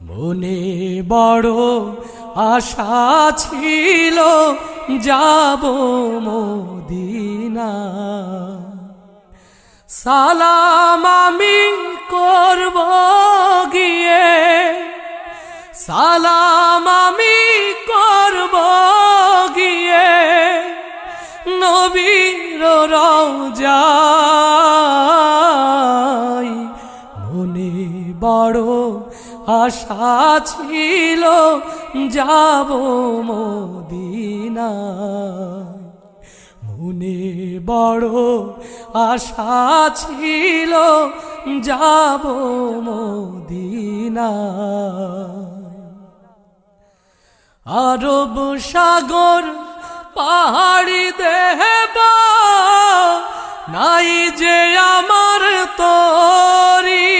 মনে বড় আশা ছিল যাব মদিনা। সালাম আমি করব গিয়ে, সালাম আমি করব গিয়ে নবীর রওজায়। মনে বড় আশা ছিল যাব মদিনা। মনে বড় আশা ছিল যাব মদিনা। আরব সাগর পাহাড়ি দেবা নাই যে আমার তরি,